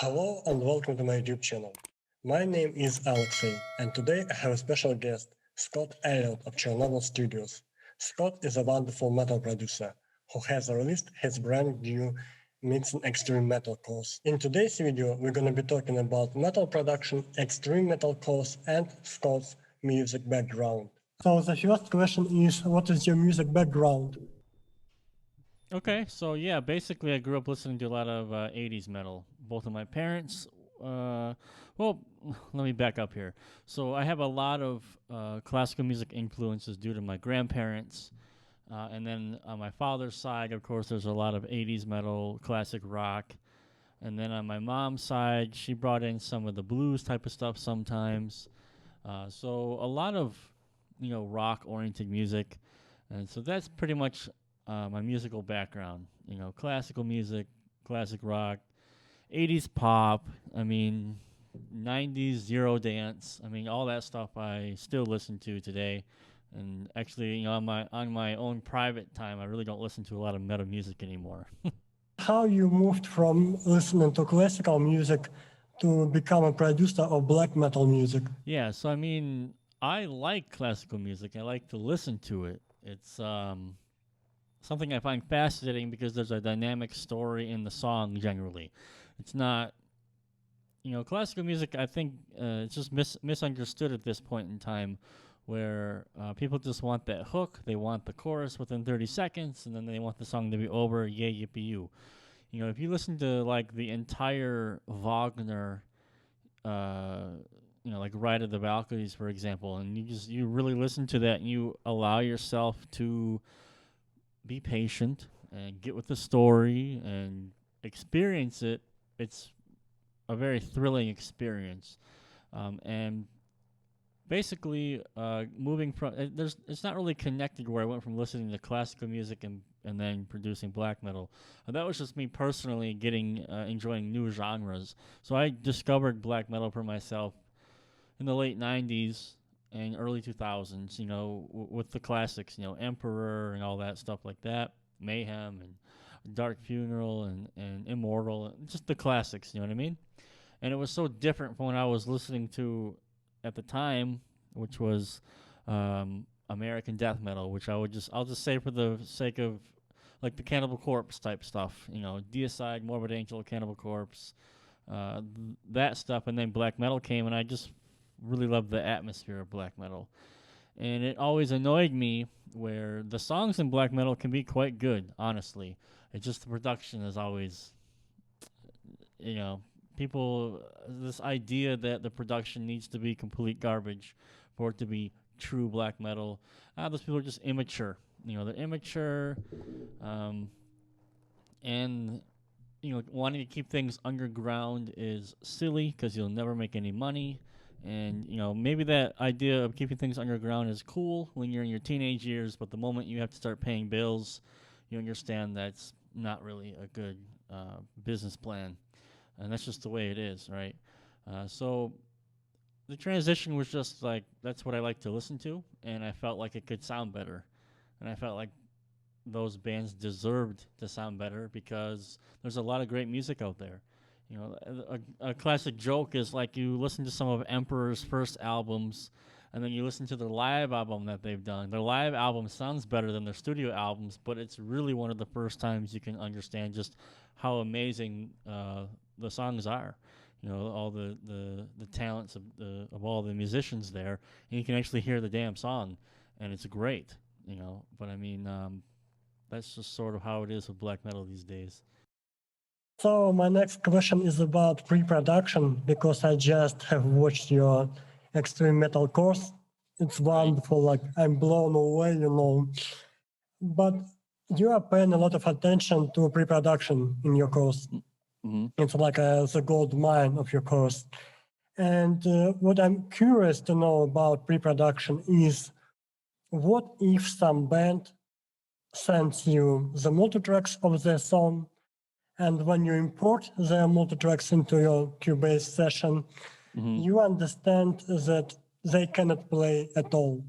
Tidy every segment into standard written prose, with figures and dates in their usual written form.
Hello and welcome to my YouTube channel. My name is Alexey, and today I have a special guest, Scott Elliott of Chernobyl Studios. Scott is a wonderful metal producer who has released his brand new mixing extreme metal course. In today's video, we're going to be talking about metal production, extreme metal course, and Scott's music background. So the first question is, what is your music background? Okay, so yeah, basically I grew up listening to a lot of 80s metal. Both of my parents, well, let me back up here. So I have a lot of classical music influences due to my grandparents. And then on my father's side, of course, there's a lot of 80s metal, classic rock. And then on my mom's side, she brought in some of the blues type of stuff sometimes. So a lot of, rock-oriented music. And so that's pretty much my musical background. Classical music, classic rock, 80s pop. 90s Zero Dance. All that stuff I still listen to today. And actually, on my own private time, I really don't listen to a lot of metal music anymore. How you moved from listening to classical music to become a producer of black metal music? Yeah, so I like classical music. I like to listen to it. It's something I find fascinating because there's a dynamic story in the song generally. It's not, classical music, I think it's just misunderstood at this point in time where people just want that hook, they want the chorus within 30 seconds, and then they want the song to be over, yay, yippee you. If you listen to like the entire Wagner, like Ride of the Valkyries, for example, and you really listen to that and you allow yourself to be patient and get with the story and experience it, it's a very thrilling experience. And basically, moving from it's not really connected where I went from listening to classical music and then producing black metal. That was just me personally enjoying new genres. So I discovered black metal for myself in the late 90s and early 2000s, with the classics, Emperor and all that stuff like that, Mayhem and Dark Funeral and Immortal, and just the classics, you know what I mean? And it was so different from what I was listening to at the time, which was American death metal, which I'll just say for the sake of like the Cannibal Corpse type stuff, Deicide, Morbid Angel, Cannibal Corpse, that stuff, and then black metal came, and I just really loved the atmosphere of black metal. And it always annoyed me where the songs in black metal can be quite good, honestly. It's just the production is always, people, this idea that the production needs to be complete garbage for it to be true black metal. Those people are just immature. They're immature, and wanting to keep things underground is silly because you'll never make any money. And, maybe that idea of keeping things underground is cool when you're in your teenage years, but the moment you have to start paying bills, you understand that's not really a good business plan. And that's just the way it is, right? So the transition was just like, that's what I like to listen to, and I felt like it could sound better. And I felt like those bands deserved to sound better because there's a lot of great music out there. A classic joke is like you listen to some of Emperor's first albums, and then you listen to their live album that they've done. Their live album sounds better than their studio albums, but it's really one of the first times you can understand just how amazing the songs are. All the talents of all the musicians there, and you can actually hear the damn song, and it's great. But that's just sort of how it is with black metal these days. So my next question is about pre-production, because I just have watched your extreme metal course. It's wonderful, like I'm blown away, But you are paying a lot of attention to pre-production in your course. Mm-hmm. It's like the gold mine of your course. And what I'm curious to know about pre-production is, what if some band sends you the multitracks of their song, and when you import their multitracks into your Cubase session, you understand that they cannot play at all.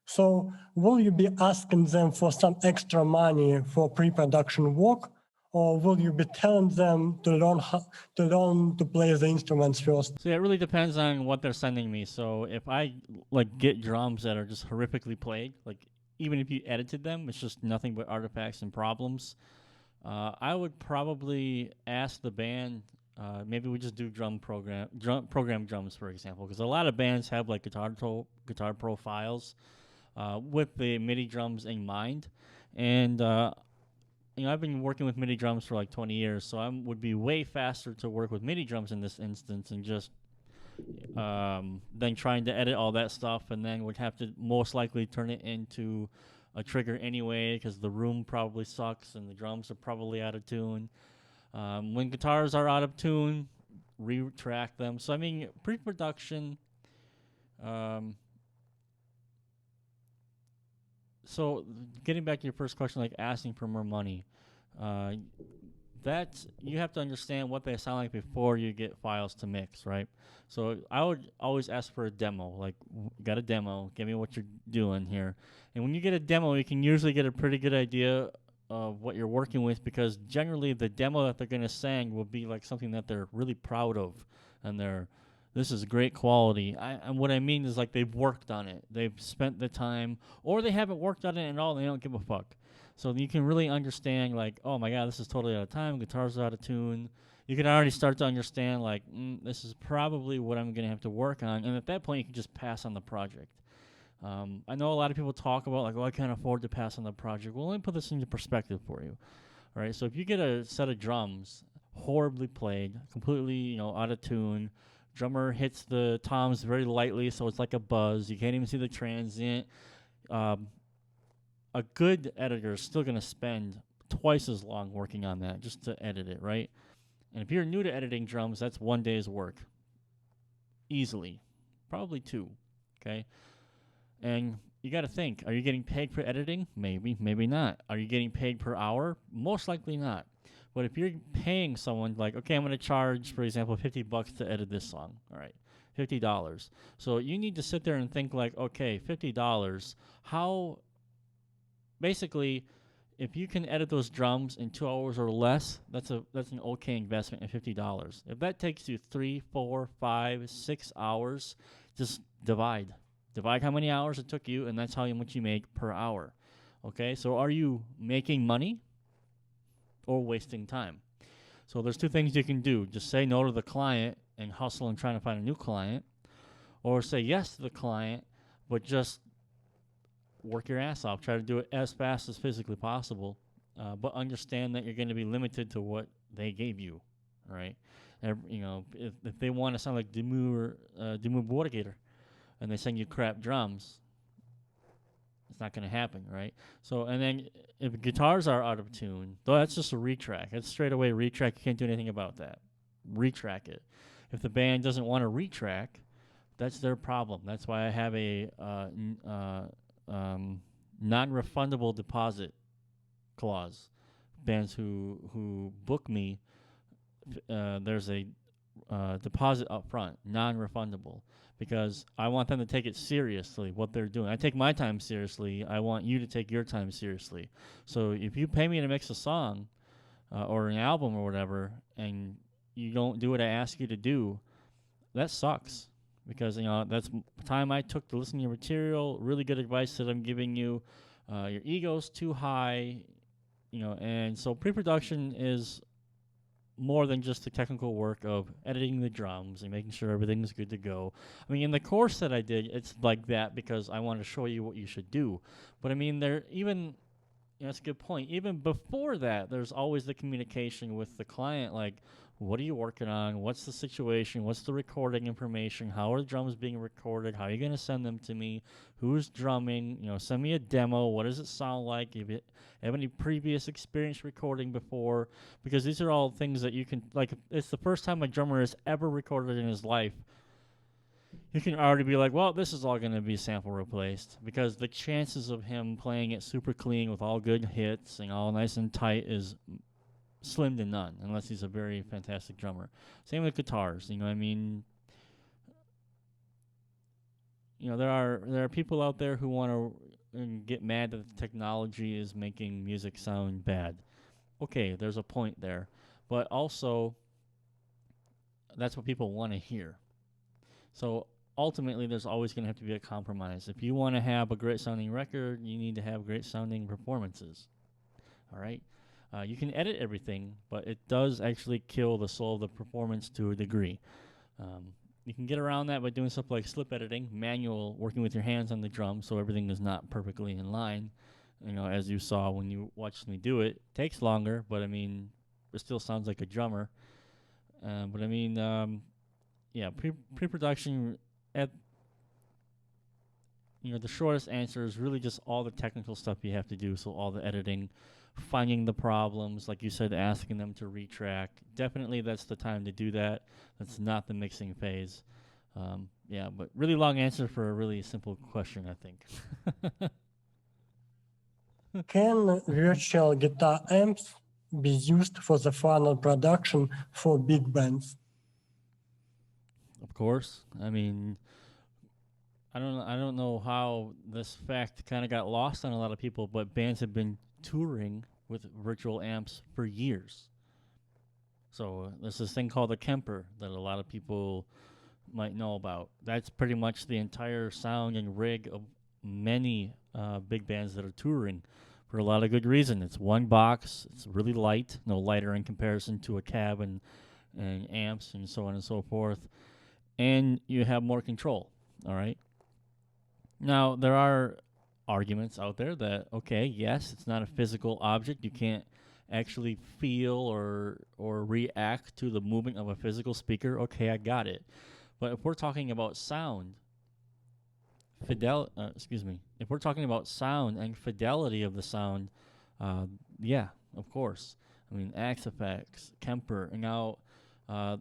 So will you be asking them for some extra money for pre-production work, or will you be telling them to learn to play the instruments first? So yeah, it really depends on what they're sending me. So if I like get drums that are just horrifically played, like even if you edited them, it's just nothing but artifacts and problems. I would probably ask the band. Maybe we just do program drums, for example, because a lot of bands have like guitar profiles with the MIDI drums in mind, and I've been working with MIDI drums for like 20 years, so I would be way faster to work with MIDI drums in this instance and just than trying to edit all that stuff, and then would have to most likely turn it into a trigger anyway because the room probably sucks and the drums are probably out of tune. When guitars are out of tune, retract them. So I mean, pre-production. Um, so getting back to your first question, like asking for more money, uh, that you have to understand what they sound like before you get files to mix, right? So I would always ask for a demo, like got a demo, give me what you're doing here. And when you get a demo, you can usually get a pretty good idea of what you're working with because generally the demo that they're going to sing will be like something that they're really proud of and this is great quality. And what I mean is like they've worked on it. They've spent the time or they haven't worked on it at all and they don't give a fuck. So you can really understand, like, oh my god, this is totally out of time. Guitar's out of tune. You can already start to understand, like, this is probably what I'm going to have to work on. And at that point, you can just pass on the project. I know a lot of people talk about, like, oh, I can't afford to pass on the project. Well, let me put this into perspective for you. All right, so if you get a set of drums horribly played, completely, out of tune, drummer hits the toms very lightly, so it's like a buzz. You can't even see the transient. A good editor is still going to spend twice as long working on that just to edit it, right? And if you're new to editing drums, that's 1 day's work. Easily. Probably 2. Okay? And you got to think, are you getting paid for editing? Maybe, maybe not. Are you getting paid per hour? Most likely not. But if you're paying someone like, okay, I'm going to charge, for example, $50 to edit this song. All right. $50. So you need to sit there and think like, okay, $50, how basically, if you can edit those drums in 2 hours or less, that's an okay investment at $50. If that takes you 3, 4, 5, 6 hours, just divide how many hours it took you, and that's how much you make per hour. Okay, so are you making money or wasting time? So there's 2 things you can do: just say no to the client and hustle and trying to find a new client, or say yes to the client, but just work your ass off. Try to do it as fast as physically possible, but understand that you're going to be limited to what they gave you, right? If they want to sound like Dimmu Borgir and they send you crap drums, it's not going to happen, right? So, and then if guitars are out of tune, though, that's just a retrack. That's straight away retrack. You can't do anything about that. Retrack it. If the band doesn't want to retrack, that's their problem. That's why I have a non-refundable deposit clause. Bands who book me, there's a deposit up front, non-refundable, because I want them to take it seriously, what they're doing. I take my time seriously. I want you to take your time seriously. So if you pay me to mix a song or an album or whatever, and you don't do what I ask you to do, that sucks. Because that's time I took to listen to your material. Really good advice that I'm giving you. Your ego's too high, and so pre-production is more than just the technical work of editing the drums and making sure everything's good to go. I mean, in the course that I did, it's like that because I want to show you what you should do. But I mean, that's a good point. Even before that, there's always the communication with the client, like, what are you working on? What's the situation? What's the recording information? How are the drums being recorded? How are you going to send them to me? Who's drumming? Send me a demo. What does it sound like? If you have any previous experience recording before? Because these are all things that you can, like, if it's the first time a drummer has ever recorded in his life, you can already be like, well, this is all going to be sample replaced, because the chances of him playing it super clean with all good hits and all nice and tight is slim to none, unless he's a very fantastic drummer. Same with guitars. There are people out there who want to get mad that the technology is making music sound bad. okay, there's a point there, but also that's what people want to hear. So ultimately, there's always going to have to be a compromise. If you want to have a great sounding record, you need to have great sounding performances. All right. You can edit everything, but it does actually kill the soul of the performance to a degree. Um, you can get around that by doing stuff like slip editing, manual, working with your hands on the drum, so everything is not perfectly in line. As you saw when you watched me do it, takes longer, but I mean, it still sounds like a drummer. But I mean, yeah, pre-production at the shortest answer is really just all the technical stuff you have to do. So all the editing, finding the problems, like you said, asking them to retrack. Definitely, that's the time to do that. That's not the mixing phase. Yeah, but really long answer for a really simple question, I think. Can virtual guitar amps be used for the final production for big bands? Of course. I mean, I don't know how this fact kind of got lost on a lot of people, but bands have been touring with virtual amps for years. So there's this thing called a Kemper that a lot of people might know about. That's pretty much the entire sound and rig of many big bands that are touring for a lot of good reason. It's one box. It's really light, no lighter in comparison to a cab and amps and so on and so forth. And you have more control. All right. Now there are arguments out there that okay, yes, it's not a physical object. You can't actually feel or react to the movement of a physical speaker. Okay, I got it. But if we're talking about sound, if we're talking about sound and fidelity of the sound, uh, yeah, of course. I mean, Axe Effects, Kemper, and now uh,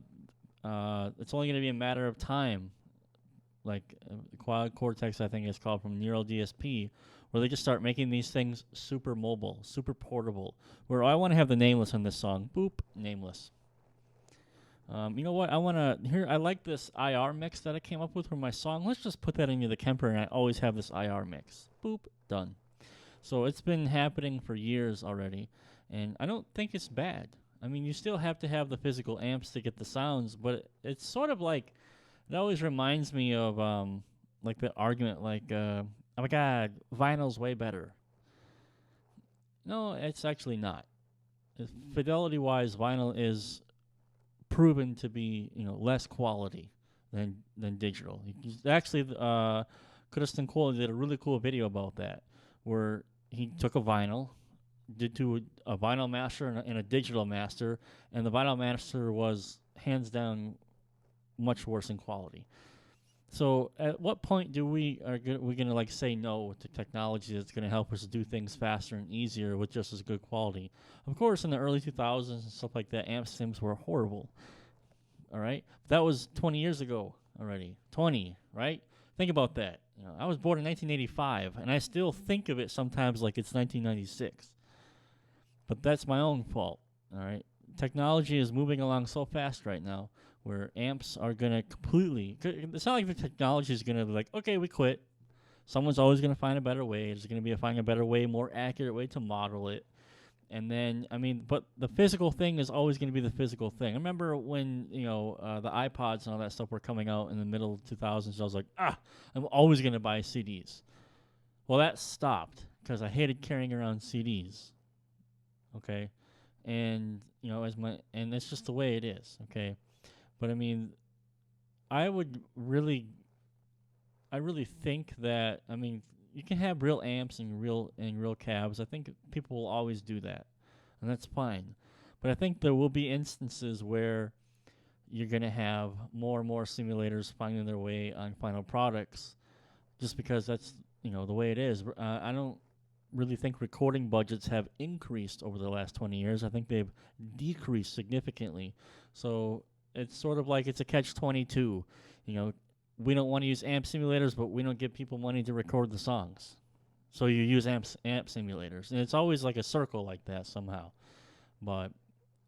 it's only going to be a matter of time. Like Quad Cortex, I think it's called from Neural DSP, where they just start making these things super mobile, super portable. Where I want to have the nameless on this song, boop, nameless. You know what? I like this IR mix that I came up with for my song. Let's just put that into the Kemper, and I always have this IR mix. Boop, done. So it's been happening for years already, and I don't think it's bad. I mean, you still have to have the physical amps to get the sounds, but it's sort of like it always reminds me of like the argument, like oh my god, vinyl's way better. No, it's actually not. Fidelity wise, vinyl is proven to be less quality than digital. Actually, Kristen Cole did a really cool video about that, where he took a vinyl, did to a vinyl master and a digital master, and the vinyl master was hands down much worse in quality. So, at what point do we gonna like say no to technology that's gonna help us do things faster and easier with just as good quality? Of course, in the early 2000s and stuff like that, amp sims were horrible. All right, that was 20 years ago already. 20, right? Think about that. I was born in 1985, and I still think of it sometimes like it's 1996. But that's my own fault. All right, technology is moving along so fast right now where amps are going to completely. It's not like the technology is going to be like, okay, we quit. Someone's always going to find a better way. There's going to be find a better way, more accurate way to model it. And then, I mean, but the physical thing is always going to be the physical thing. I remember when, the iPods and all that stuff were coming out in the middle of 2000s, I was like, I'm always going to buy CDs. Well, that stopped because I hated carrying around CDs. Okay. And, and it's just the way it is. Okay. But I mean, I would really, I really think that, I mean, you can have real amps and real cabs. I think people will always do that, and that's fine. But I think there will be instances where you're going to have more and more simulators finding their way on final products, just because that's the way it is. I don't really think recording budgets have increased over the last 20 years. I think they've decreased significantly. So it's sort of like it's a catch-22. We don't want to use amp simulators, but we don't give people money to record the songs. So you use amp simulators, and it's always like a circle like that somehow. But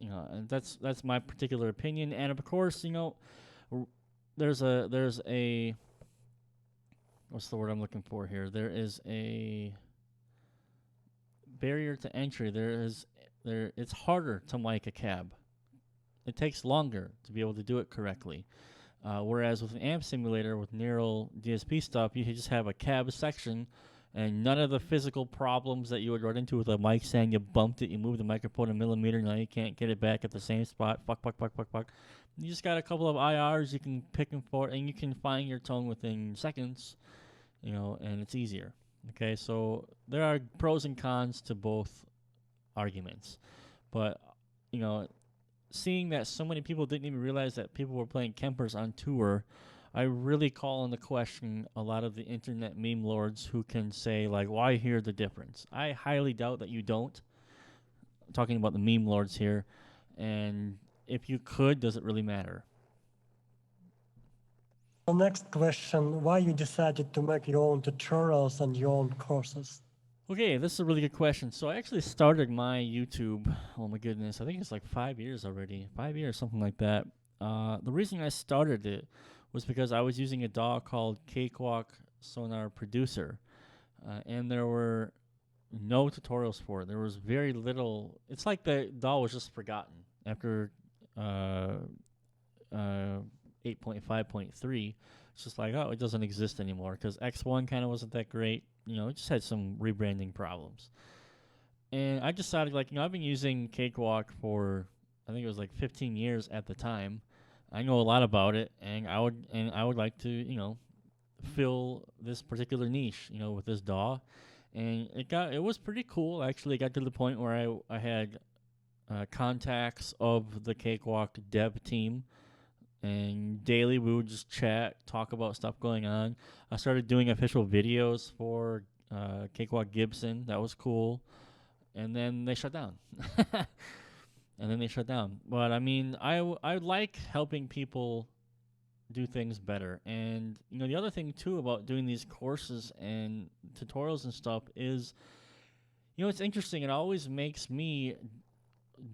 and that's my particular opinion. And of course, there's a what's the word I'm looking for here? There is a barrier to entry. There is it's harder to mic a cab. It takes longer to be able to do it correctly. Whereas with an amp simulator with neural DSP stuff, you just have a cab section and none of the physical problems that you would run into with a mic stand. You bumped it, you moved the microphone a millimeter, now you can't get it back at the same spot. Fuck. You just got a couple of IRs you can pick and forth, and you can find your tone within seconds, and it's easier. Okay, so there are pros and cons to both arguments. But, seeing that so many people didn't even realize that people were playing Kempers on tour, I really call into question a lot of the internet meme lords who can say, like, why hear the difference? I highly doubt that you don't. I'm talking about the meme lords here. And if you could, does it really matter? The next question, why you decided to make your own tutorials and your own courses? Okay, this is a really good question. So I actually started my YouTube, oh my goodness, I think it's like 5 years already. 5 years, something like that. The reason I started it was because I was using a DAW called Cakewalk Sonar Producer. And there were no tutorials for it. There was very little. It's like the DAW was just forgotten after 8.5.3. It's just like, oh, it doesn't exist anymore because X1 kind of wasn't that great. It just had some rebranding problems. And I decided, I've been using Cakewalk for, I think it was like 15 years at the time. I know a lot about it, and I would like to, fill this particular niche, with this DAW. And it was pretty cool. Actually, it got to the point where I had contacts of the Cakewalk dev team. And daily we would just chat, talk about stuff going on. I started doing official videos for Cakewalk Gibson. That was cool. And then they shut down. But I mean, I like helping people do things better. And the other thing too about doing these courses and tutorials and stuff is, it's interesting. It always makes me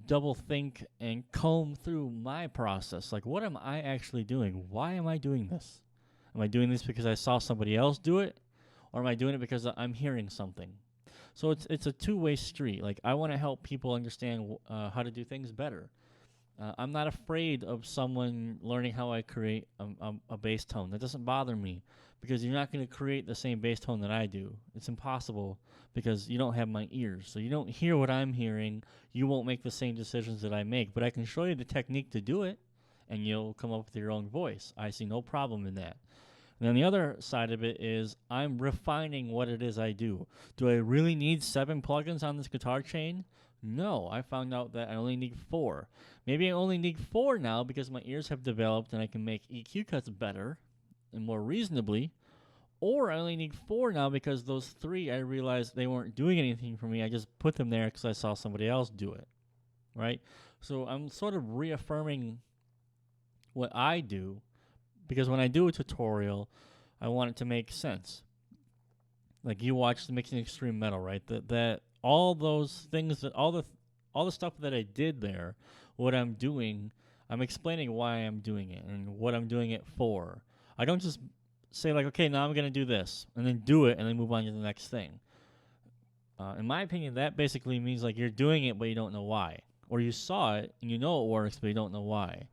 double think and comb through my process. Like, what am I actually doing? Why am I doing this? Am I doing this because I saw somebody else do it, or am I doing it because I'm hearing something? So it's a two-way street. Like, I want to help people understand how to do things better. I'm not afraid of someone learning how I create a bass tone. That doesn't bother me because you're not going to create the same bass tone that I do. It's impossible because you don't have my ears. So you don't hear what I'm hearing. You won't make the same decisions that I make. But I can show you the technique to do it, and you'll come up with your own voice. I see no problem in that. And then the other side of it is I'm refining what it is I do. Do I really need 7 plugins on this guitar chain? No, I found out that I only need 4. Maybe I only need 4 now because my ears have developed and I can make EQ cuts better and more reasonably. Or I only need 4 now because those 3 I realized they weren't doing anything for me. I just put them there because I saw somebody else do it, right? So I'm sort of reaffirming what I do because when I do a tutorial, I want it to make sense. Like you watch the Mixing Extreme Metal, right? That all those things, that all the stuff that I did there, what I'm doing, I'm explaining why I'm doing it and what I'm doing it for. I don't just say like, okay, now I'm going to do this, and then do it, and then move on to the next thing. In my opinion, that basically means like you're doing it, but you don't know why. Or you saw it, and you know it works, but you don't know why.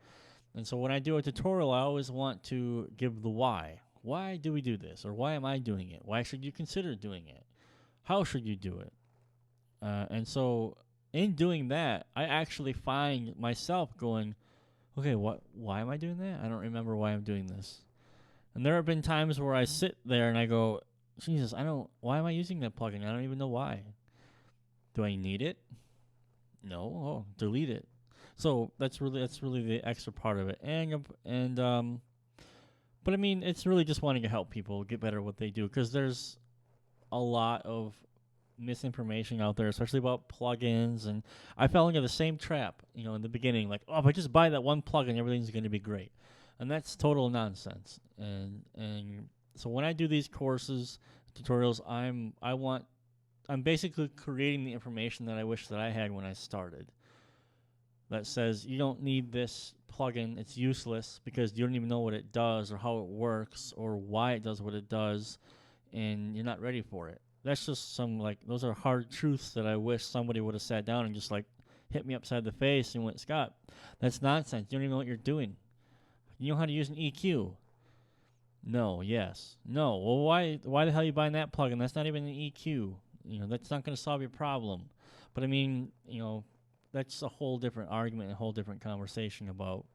And so when I do a tutorial, I always want to give the why. Why do we do this? Or why am I doing it? Why should you consider doing it? How should you do it? And so in doing that, I actually find myself going, okay, why am I doing that? I don't remember why I'm doing this. And there have been times where I sit there and I go, Jesus, why am I using that plugin? I don't even know why. Do I need it? No. Oh, delete it. So that's really the extra part of it. But I mean, it's really just wanting to help people get better at what they do because there's a lot of misinformation out there, especially about plugins, and I fell into the same trap, in the beginning, like, oh, if I just buy that one plugin, everything's going to be great, and that's total nonsense. And so when I do these courses, tutorials, I'm basically creating the information that I wish that I had when I started. That says you don't need this plugin; it's useless because you don't even know what it does or how it works or why it does what it does, and you're not ready for it. That's just those are hard truths that I wish somebody would have sat down and just like hit me upside the face and went, Scott, that's nonsense. You don't even know what you're doing. You know how to use an EQ? No, yes. No. Well, why the hell are you buying that plugin? That's not even an EQ. That's not going to solve your problem. But I mean, that's a whole different argument, a whole different conversation about,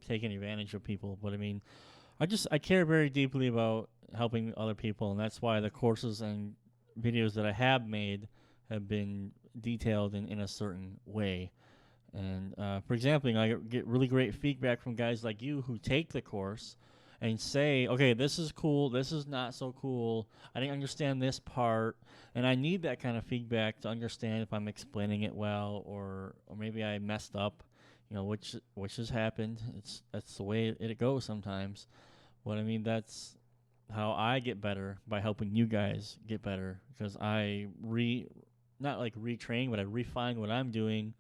taking advantage of people. But I mean, I care very deeply about helping other people, and that's why the courses and videos that I have made have been detailed in a certain way. And for example, I get really great feedback from guys like you who take the course and say, okay, this is cool, this is not so cool, I didn't understand this part, and I need that kind of feedback to understand if I'm explaining it well, or maybe I messed up, which has happened. That's the way it goes sometimes. But I mean, that's how I get better, by helping you guys get better, because I not like retrain, but I refine what I'm doing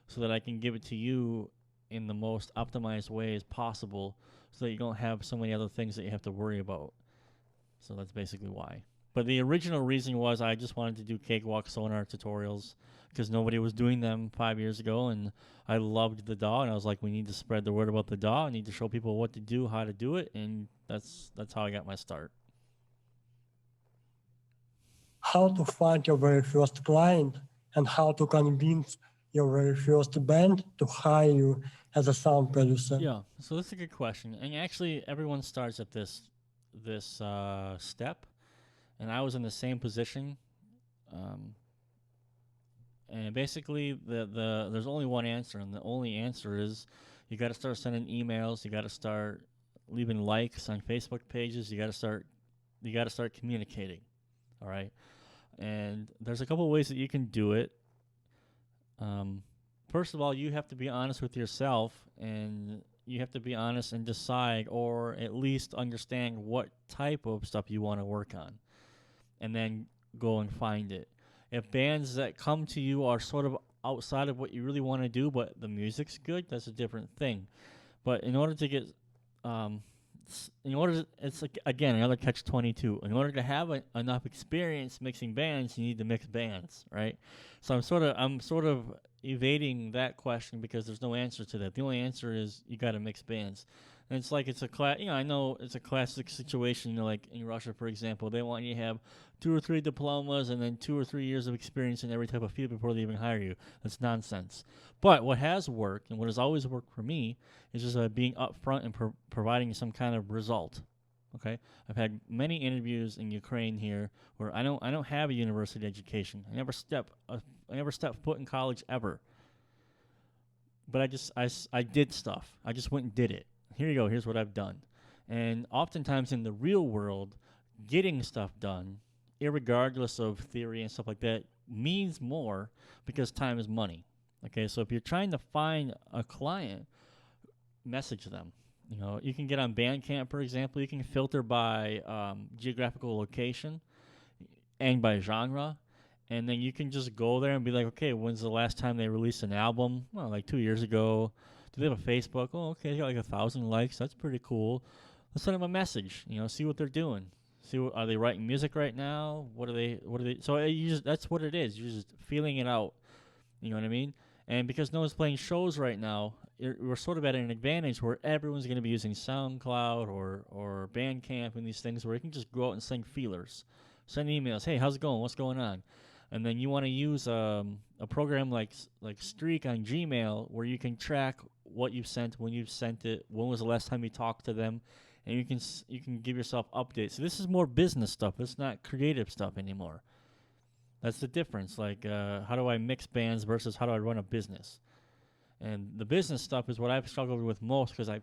so that I can give it to you in the most optimized way as possible, so that you don't have so many other things that you have to worry about. So that's basically why. But the original reason was I just wanted to do cakewalk sonar tutorials because nobody was doing them 5 years ago, and I loved the DAW, and I was like, we need to spread the word about the DAW. I need to show people what to do, how to do it, and that's how I got my start. How to find your very first client and how to convince your very first band to hire you as a sound producer? Yeah, so that's a good question. And actually, everyone starts at this step, and I was in the same position. And basically, there's only one answer, and the only answer is you got to start sending emails. You got to start leaving likes on Facebook pages. You got to start communicating. All right, and there's a couple ways that you can do it. First of all, you have to be honest with yourself, and you have to be honest and decide, or at least understand what type of stuff you want to work on, and then go and find it. If bands that come to you are sort of outside of what you really want to do, but the music's good, that's a different thing. But in order to get, it's like, again, another catch-22. In order to have enough experience mixing bands, you need to mix bands, right? So I'm sort of evading that question because there's no answer to that. The only answer is you got to mix bands. And it's like I know it's a classic situation, like in Russia, for example. They want you to have 2 or 3 diplomas and then 2 or 3 years of experience in every type of field before they even hire you. That's nonsense. But what has worked, and what has always worked for me, is just being upfront and providing some kind of result. Okay, I've had many interviews in Ukraine here where I don't have a university education. I never stepped foot in college ever. But I did stuff. I just went and did it. Here you go. Here's what I've done. And oftentimes in the real world, getting stuff done, irregardless of theory and stuff like that, means more because time is money. Okay, so if you're trying to find a client, message them. You can get on Bandcamp, for example. You can filter by geographical location and by genre. And then you can just go there and be like, okay, when's the last time they released an album? Well, like 2 years ago. Do they have a Facebook? Oh, okay, they got like 1,000 likes. That's pretty cool. Let's send them a message. See what they're doing. Are they writing music right now? What are they? So that's what it is. You're just feeling it out. You know what I mean? And because no one's playing shows right now, we're sort of at an advantage where everyone's going to be using SoundCloud or Bandcamp and these things where you can just go out and send feelers, send emails. Hey, how's it going? What's going on? And then you want to use a program like Streak on Gmail where you can track what you've sent, when you've sent it, when was the last time you talked to them, and you can give yourself updates. So this is more business stuff. It's not creative stuff anymore. That's the difference. Like, how do I mix bands versus how do I run a business? And the business stuff is what I've struggled with most because I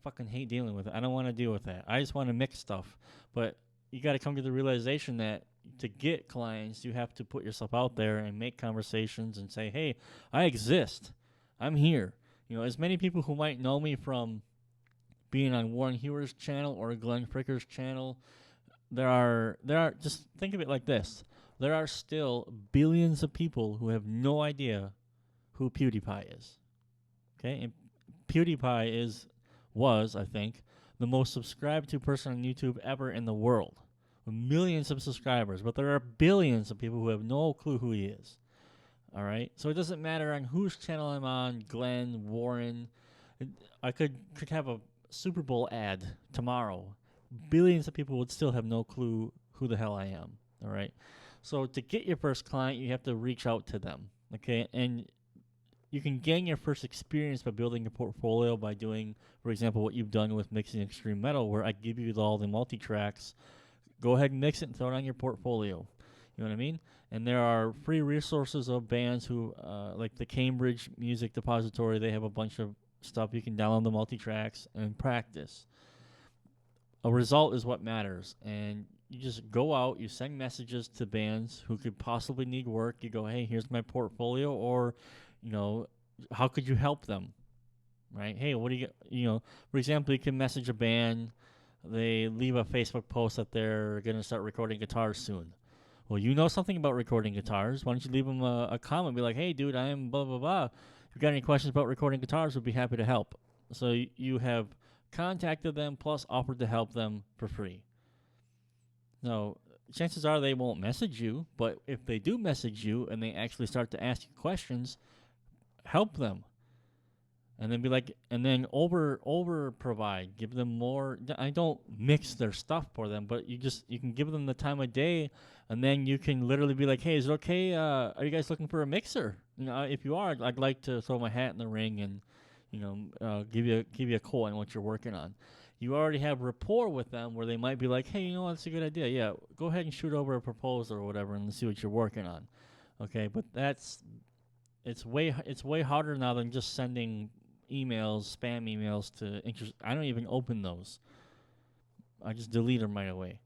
fucking hate dealing with it. I don't want to deal with that. I just want to mix stuff. But you got to come to the realization that to get clients, you have to put yourself out there and make conversations and say, hey, I exist. I'm here. As many people who might know me from being on Warren Hewer's channel or Glenn Fricker's channel, there are just think of it like this. There are still billions of people who have no idea who PewDiePie is. Okay? And PewDiePie was, I think, the most subscribed to person on YouTube ever in the world, with millions of subscribers. But there are billions of people who have no clue who he is. All right. So it doesn't matter on whose channel I'm on, Glenn, Warren. I could have a Super Bowl ad tomorrow. Billions of people would still have no clue who the hell I am. All right. So to get your first client, you have to reach out to them. Okay. And you can gain your first experience by building a portfolio by doing, for example, what you've done with mixing extreme metal, where I give you all the multi tracks. Go ahead and mix it and throw it on your portfolio. You know what I mean? And there are free resources of bands who, like the Cambridge Music Depository, they have a bunch of stuff you can download the multi tracks and practice. A result is what matters, and you just go out, you send messages to bands who could possibly need work. You go, hey, here's my portfolio, or, how could you help them, right? Hey, what do for example, you can message a band, they leave a Facebook post that they're going to start recording guitars soon. Well, you know something about recording guitars. Why don't you leave them a comment, be like, hey, dude, I am blah, blah, blah. If you've got any questions about recording guitars, we'd be happy to help. So you have contacted them plus offered to help them for free. Now, chances are they won't message you, but if they do message you and they actually start to ask you questions, help them. And then be like, and then over provide, give them more. I don't mix their stuff for them, but you can give them the time of day, and then you can literally be like, hey, is it okay? Are you guys looking for a mixer? If you are, I'd like to throw my hat in the ring and, give you a quote on what you're working on. You already have rapport with them where they might be like, hey, that's a good idea. Yeah, go ahead and shoot over a proposal or whatever, and see what you're working on. Okay, but it's way harder now than just sending emails, spam emails to interest. I don't even open those. I just delete them right away.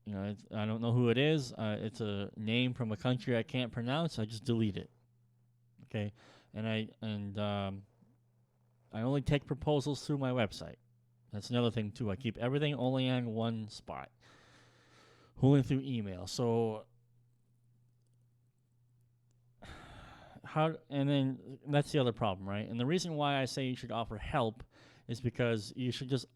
I don't know who it is. It's a name from a country I can't pronounce. I just delete it. Okay, and I only take proposals through my website. That's another thing too. I keep everything only on one spot, only through email. So and then that's the other problem, right? And the reason why I say you should offer help is because you should just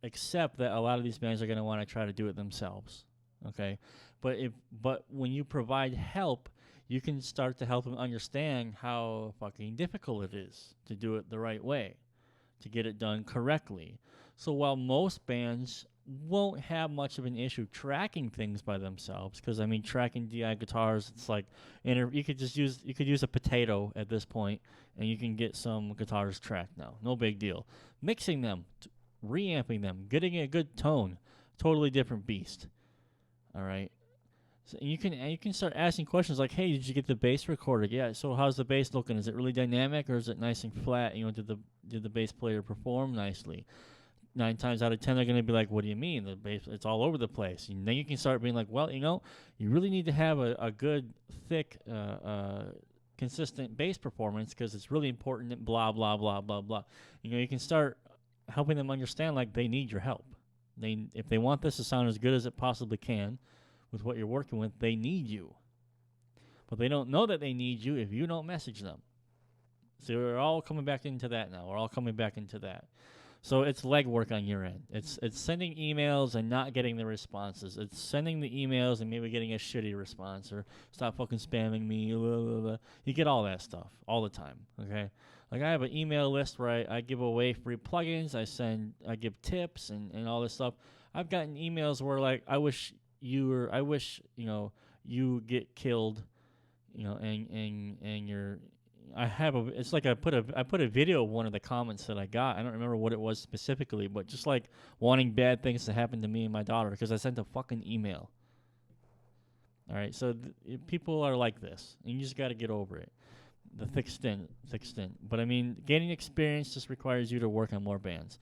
accept that a lot of these bands are going to want to try to do it themselves, okay? But when you provide help, you can start to help them understand how fucking difficult it is to do it the right way, to get it done correctly. So while most bands won't have much of an issue tracking things by themselves, because tracking DI guitars, it's like you could use a potato at this point, and you can get some guitars tracked now. No big deal. Mixing them, reamping them, getting a good tone, totally different beast. All right. So you can start asking questions like, hey, did you get the bass recorded? Yeah. So how's the bass looking? Is it really dynamic or is it nice and flat? Did the bass player perform nicely? 9 times out of 10, they're going to be like, what do you mean? The bass, it's all over the place. And then you can start being like, well, you really need to have a good, thick, consistent bass performance because it's really important, blah, blah, blah, blah, blah. You can start helping them understand, like, they need your help. If they want this to sound as good as it possibly can with what you're working with, they need you. But they don't know that they need you if you don't message them. So we're all coming back into that now. We're all coming back into that. So it's legwork on your end. It's sending emails and not getting the responses. It's sending the emails and maybe getting a shitty response or stop fucking spamming me. Blah, blah, blah. You get all that stuff all the time, okay? Like I have an email list where I give away free plugins. I give tips and all this stuff. I've gotten emails where like I wish you get killed, and you're. It's like I put a video of one of the comments that I got. I don't remember what it was specifically, but just like wanting bad things to happen to me and my daughter because I sent a fucking email. All right, so people are like this, and you just got to get over it. The thick stint. But gaining experience just requires you to work on more bands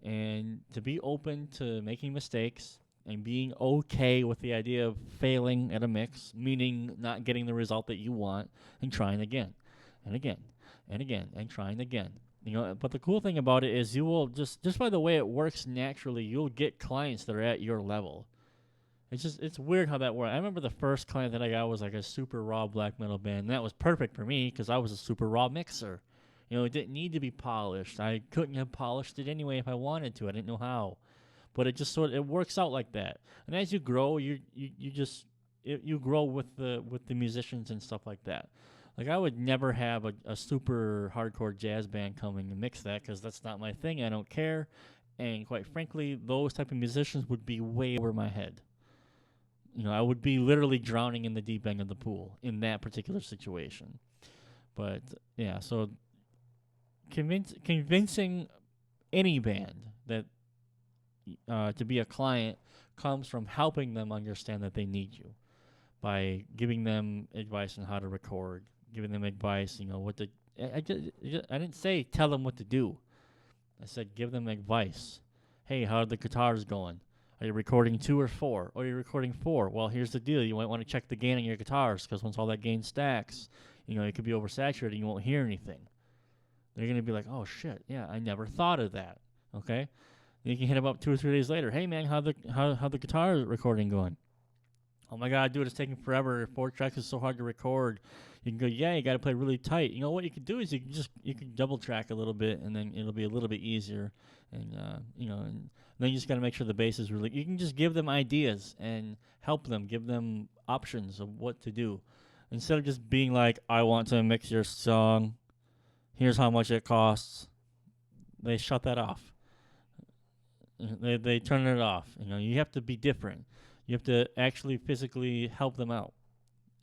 and to be open to making mistakes and being okay with the idea of failing at a mix, meaning not getting the result that you want, and trying again. And again, and again, and trying again. But the cool thing about it is you will just by the way it works naturally, you'll get clients that are at your level. It's weird how that works. I remember the first client that I got was like a super raw black metal band. And that was perfect for me because I was a super raw mixer. It didn't need to be polished. I couldn't have polished it anyway if I wanted to. I didn't know how. But it just it works out like that. And as you grow, you grow with the musicians and stuff like that. Like I would never have a super hardcore jazz band coming and mix that because that's not my thing. I don't care, and quite frankly, those type of musicians would be way over my head. I would be literally drowning in the deep end of the pool in that particular situation. But yeah, so convincing any band that to be a client comes from helping them understand that they need you by giving them advice on how to record, giving them advice, what to. I didn't say tell them what to do. I said give them advice. Hey, how are the guitars going? Are you recording 2 or 4? Or are you recording 4? Well, here's the deal. You might want to check the gain on your guitars because once all that gain stacks, it could be oversaturated and you won't hear anything. They're going to be like, oh, shit, yeah, I never thought of that, okay? You can hit them up 2 or 3 days later. Hey, man, how the guitar recording going? Oh, my God, dude, it's taking forever. 4 tracks is so hard to record. You can go, yeah, you got to play really tight. You know what you can do is you can double track a little bit, and then it'll be a little bit easier. And, and then you just got to make sure the bass is really. You can just give them ideas and help them, give them options of what to do. Instead of just being like, I want to mix your song. Here's how much it costs. They shut that off. They turn it off. You have to be different. You have to actually physically help them out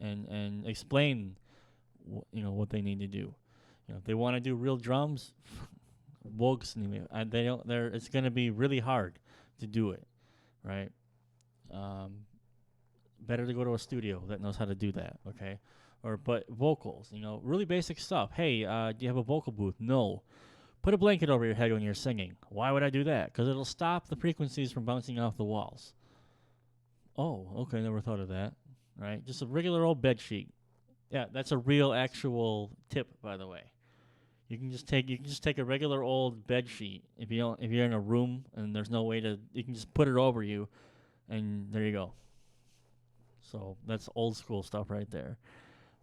and explain what they need to do. If they want to do real drums, they don't. It's going to be really hard to do it, right? Better to go to a studio that knows how to do that. Okay, but vocals, really basic stuff. Hey, do you have a vocal booth? No. Put a blanket over your head when you're singing. Why would I do that? Because it'll stop the frequencies from bouncing off the walls. Oh, okay, never thought of that. Right, just a regular old bed sheet. Yeah, that's a real actual tip, by the way. You can just take a regular old bed sheet if you're in a room and there's no way to, you can just put it over you, and there you go. So that's old school stuff right there.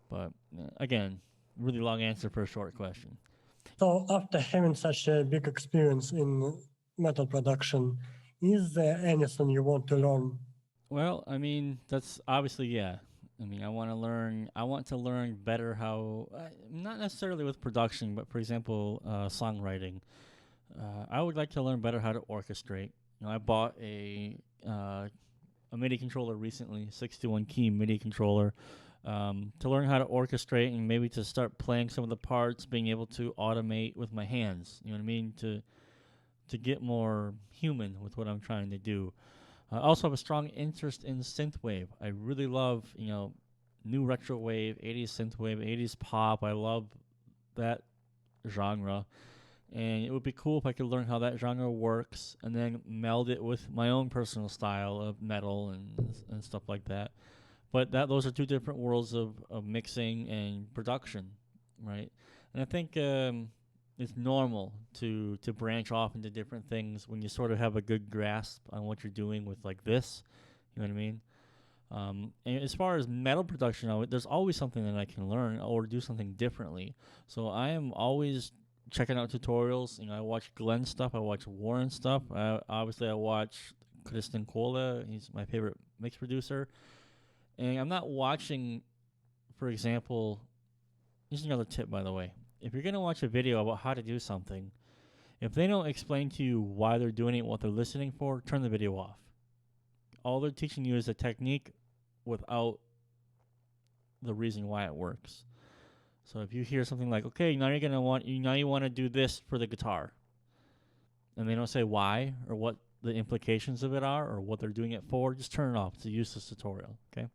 But again, really long answer for a short question. So after having such a big experience in metal production, is there anything you want to learn? Well, I mean, that's obviously, yeah. I mean, I want to learn better how, not necessarily with production, but for example, songwriting. I would like to learn better how to orchestrate. I bought a MIDI controller recently, 61 key MIDI controller, to learn how to orchestrate and maybe to start playing some of the parts, being able to automate with my hands. You know what I mean? To get more human with what I'm trying to do. I also have a strong interest in synthwave. I really love, new retro wave, 80s synthwave, 80s pop. I love that genre. And it would be cool if I could learn how that genre works and then meld it with my own personal style of metal and stuff like that. But those are 2 different worlds of mixing and production, right? And I think it's normal to branch off into different things when you sort of have a good grasp on what you're doing with like this. You know what I mean? And as far as metal production, there's always something that I can learn or do something differently. So I am always checking out tutorials. I watch Glenn stuff. I watch Warren stuff. Obviously, I watch Kristen Kola. He's my favorite mix producer. And I'm not watching, for example, here's another tip, by the way. If you're going to watch a video about how to do something, if they don't explain to you why they're doing it, what they're listening for, turn the video off. All they're teaching you is a technique without the reason why it works. So if you hear something like, okay, now you want to do this for the guitar, and they don't say why or what the implications of it are or what they're doing it for, just turn it off. It's a useless tutorial. Okay.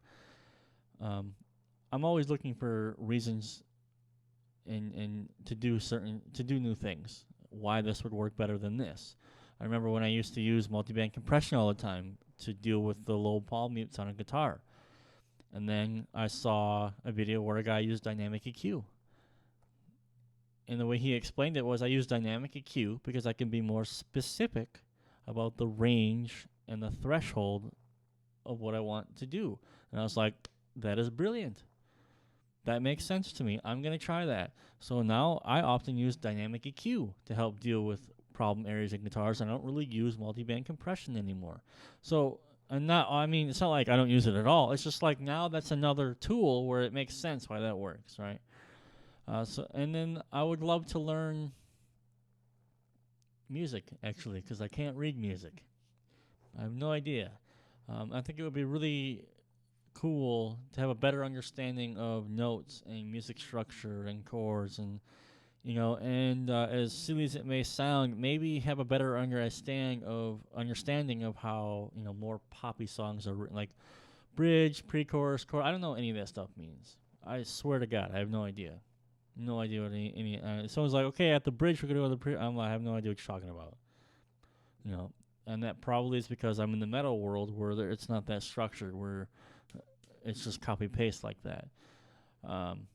I'm always looking for reasons and to do new things. Why this would work better than this. I remember when I used to use multiband compression all the time to deal with the low palm mutes on a guitar. And then I saw a video where a guy used dynamic EQ. And the way he explained it was I use dynamic EQ because I can be more specific about the range and the threshold of what I want to do. And I was like, that is brilliant. That makes sense to me. I'm going to try that. So now I often use dynamic EQ to help deal with problem areas in guitars. I don't really use multiband compression anymore. So it's not like I don't use it at all. It's just like now that's another tool where it makes sense why that works, right? And then I would love to learn music actually, because I can't read music. I have no idea. I think it would be really cool to have a better understanding of notes and music structure and chords and as silly as it may sound, maybe have a better understanding of how more poppy songs are written, like bridge, pre-chorus, chorus. I don't know what any of that stuff means. I swear to God, I have no idea. No idea what any. Someone's like, okay, at the bridge we're gonna go to the pre. I'm like, I have no idea what you're talking about. You know, and that probably is because I'm in the metal world where it's not that structured, where it's just copy paste like that. Um,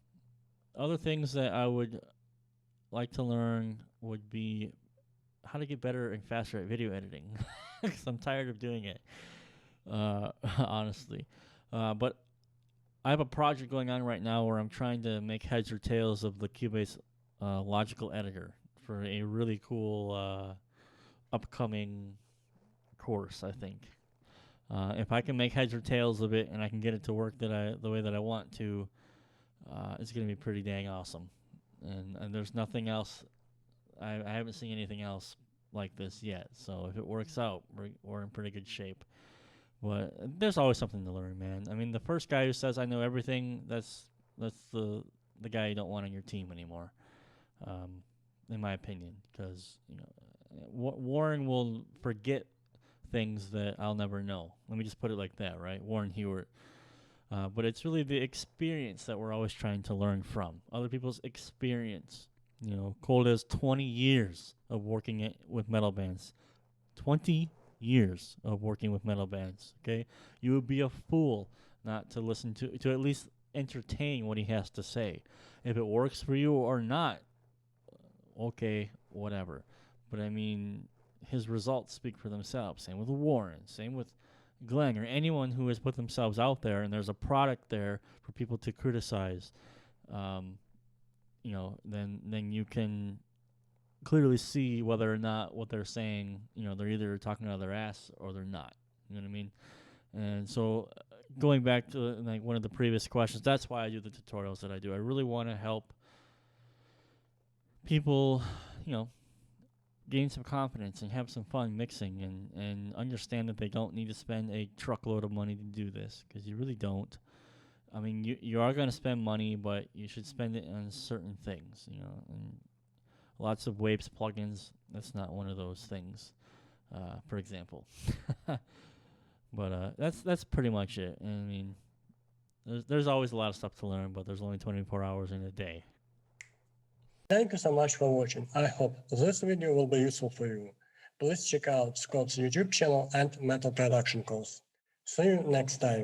Other things that I would like to learn would be how to get better and faster at video editing, because I'm tired of doing it. Honestly, but I have a project going on right now where I'm trying to make heads or tails of the Cubase logical editor for a really cool upcoming course. I think if I can make heads or tails of it and I can get it to work the way that I want to, it's gonna be pretty dang awesome. And there's nothing else. I haven't seen anything else like this yet. So if it works out, we're in pretty good shape. But there's always something to learn, man. I mean, the first guy who says I know everything, that's the guy you don't want on your team anymore, in my opinion. Because Warren will forget things that I'll never know. Let me just put it like that, right? Warren Hewart. But it's really the experience that we're always trying to learn from. Other people's experience. Cole has 20 years of working with metal bands. 20 years of working with metal bands, okay? You would be a fool not to listen to at least entertain what he has to say. If it works for you or not, okay, whatever. But I mean, his results speak for themselves. Same with Warren, same with Glenn, or anyone who has put themselves out there and there's a product there for people to criticize. Then you can clearly see whether or not what they're saying, they're either talking out of their ass or they're not. You know what I mean? And so, going back to like one of the previous questions, that's why I do the tutorials that I do. I really want to help people, gain some confidence and have some fun mixing and understand that they don't need to spend a truckload of money to do this, because you really don't. I mean, you are going to spend money, but you should spend it on certain things, and lots of Waves plugins, that's not one of those things, for example. But that's pretty much it. I mean, there's always a lot of stuff to learn, but there's only 24 hours in a day. Thank you so much for watching. I hope this video will be useful for you. Please check out Scott's YouTube channel and metal production course. See you next time.